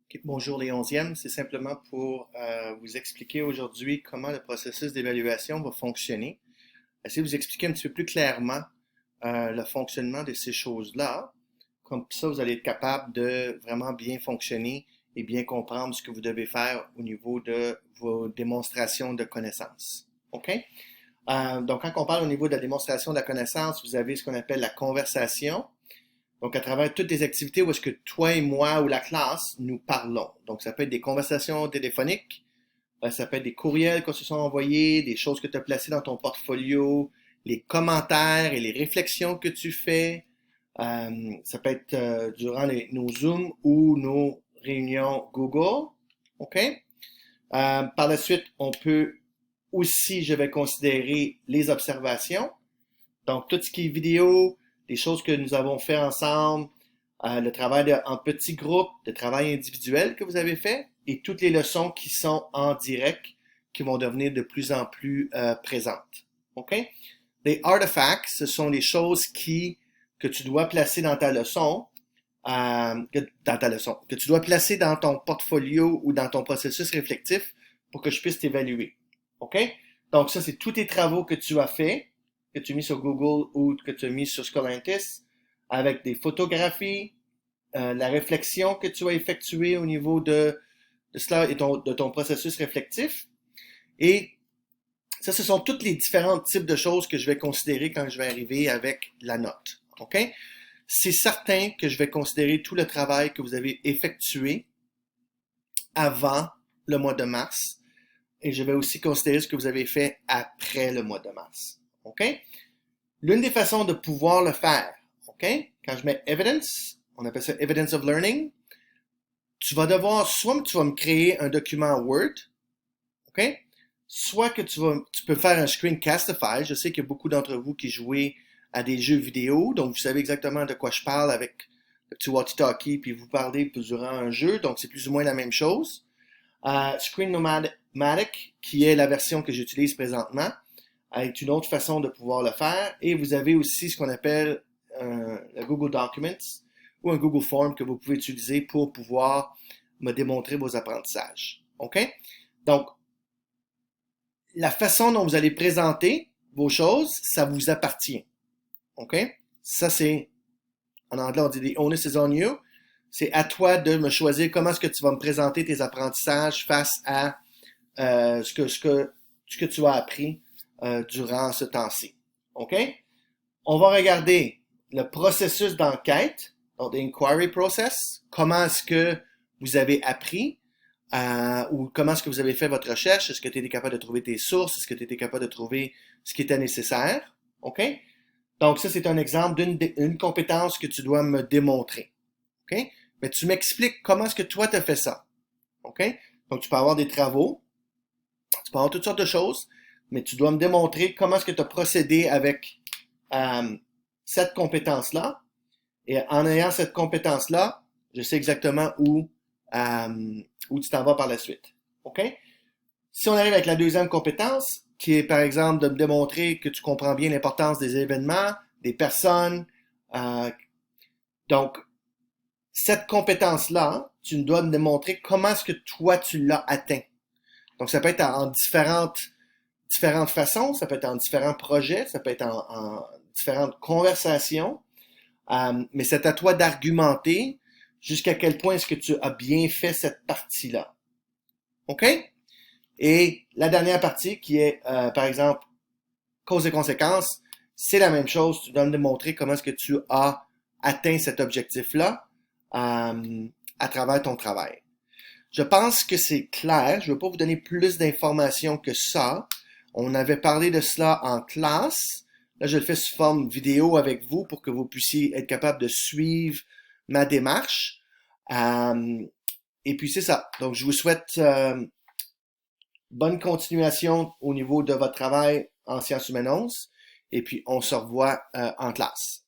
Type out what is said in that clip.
Ok, bonjour les 11e, c'est simplement pour vous expliquer aujourd'hui comment le processus d'évaluation va fonctionner. Essayer de vous expliquer un petit peu plus clairement le fonctionnement de ces choses-là. Comme ça, vous allez être capable de vraiment bien fonctionner et bien comprendre ce que vous devez faire au niveau de vos démonstrations de connaissances. OK? Donc, quand on parle au niveau de la démonstration de la connaissance, vous avez ce qu'on appelle la conversation. Donc, à travers toutes les activités où est-ce que toi et moi ou la classe, nous parlons. Donc, ça peut être des conversations téléphoniques, ça peut être des courriels qu'on se sont envoyés, des choses que tu as placées dans ton portfolio, les commentaires et les réflexions que tu fais. Ça peut être durant nos Zooms ou nos réunions Google. OK? Par la suite, on peut aussi, je vais considérer les observations. Donc, tout ce qui est vidéo, les choses que nous avons fait ensemble, le travail en petits groupes, le travail individuel que vous avez fait et toutes les leçons qui sont en direct qui vont devenir de plus en plus présentes. OK? Les artifacts, ce sont les choses que tu dois placer dans ta leçon, que tu dois placer dans ton portfolio ou dans ton processus réflectif pour que je puisse t'évaluer. OK? Donc, ça, c'est tous tes travaux que tu as faits, que tu as mis sur Google ou que tu as mis sur Scholantis, avec des photographies, la réflexion que tu as effectuée au niveau de cela et de ton processus réflectif. Et ça, ce sont tous les différents types de choses que je vais considérer quand je vais arriver avec la note. OK? C'est certain que je vais considérer tout le travail que vous avez effectué avant le mois de mars et je vais aussi considérer ce que vous avez fait après le mois de mars. OK? L'une des façons de pouvoir le faire, OK? Quand je mets evidence, on appelle ça evidence of learning, tu vas devoir, soit tu vas me créer un document Word, OK? Soit que tu peux faire un screencastify. Je sais qu'il y a beaucoup d'entre vous qui jouez à des jeux vidéo, donc vous savez exactement de quoi je parle avec le petit walkie-talkie, puis vous parlez durant un jeu, donc c'est plus ou moins la même chose. Screen-O-Matic, qui est la version que j'utilise présentement, est une autre façon de pouvoir le faire. Et vous avez aussi ce qu'on appelle le Google Documents ou un Google Form que vous pouvez utiliser pour pouvoir me démontrer vos apprentissages. OK? Donc, la façon dont vous allez présenter vos choses, ça vous appartient. OK? Ça, c'est, en anglais, on dit « the onus is on you ». C'est à toi de me choisir comment est-ce que tu vas me présenter tes apprentissages face à ce que tu as appris durant ce temps-ci. OK? On va regarder le processus d'enquête, donc l'inquiry process, comment est-ce que vous avez appris ou comment est-ce que vous avez fait votre recherche, est-ce que tu étais capable de trouver tes sources, est-ce que tu étais capable de trouver ce qui était nécessaire. OK? Donc ça, c'est un exemple d'une compétence que tu dois me démontrer. OK? Mais tu m'expliques comment est-ce que toi tu as fait ça. OK? Donc tu peux avoir des travaux, tu peux avoir toutes sortes de choses, mais tu dois me démontrer comment est-ce que tu as procédé avec cette compétence-là. Et en ayant cette compétence-là, je sais exactement où tu t'en vas par la suite. OK? Si on arrive avec la deuxième compétence, qui est par exemple de me démontrer que tu comprends bien l'importance des événements, des personnes, donc cette compétence-là, tu dois me démontrer comment est-ce que toi tu l'as atteint. Donc ça peut être en différentes façons, ça peut être en différents projets, ça peut être en différentes conversations, mais c'est à toi d'argumenter jusqu'à quel point est-ce que tu as bien fait cette partie-là. OK? Et la dernière partie qui est, par exemple, cause et conséquences, c'est la même chose. Tu dois me démontrer comment est-ce que tu as atteint cet objectif-là à travers ton travail. Je pense que c'est clair. Je ne vais pas vous donner plus d'informations que ça. On avait parlé de cela en classe. Là, je le fais sous forme vidéo avec vous pour que vous puissiez être capable de suivre ma démarche. Et puis, c'est ça. Donc, je vous souhaite bonne continuation au niveau de votre travail en sciences humaines 11. Et puis, on se revoit en classe.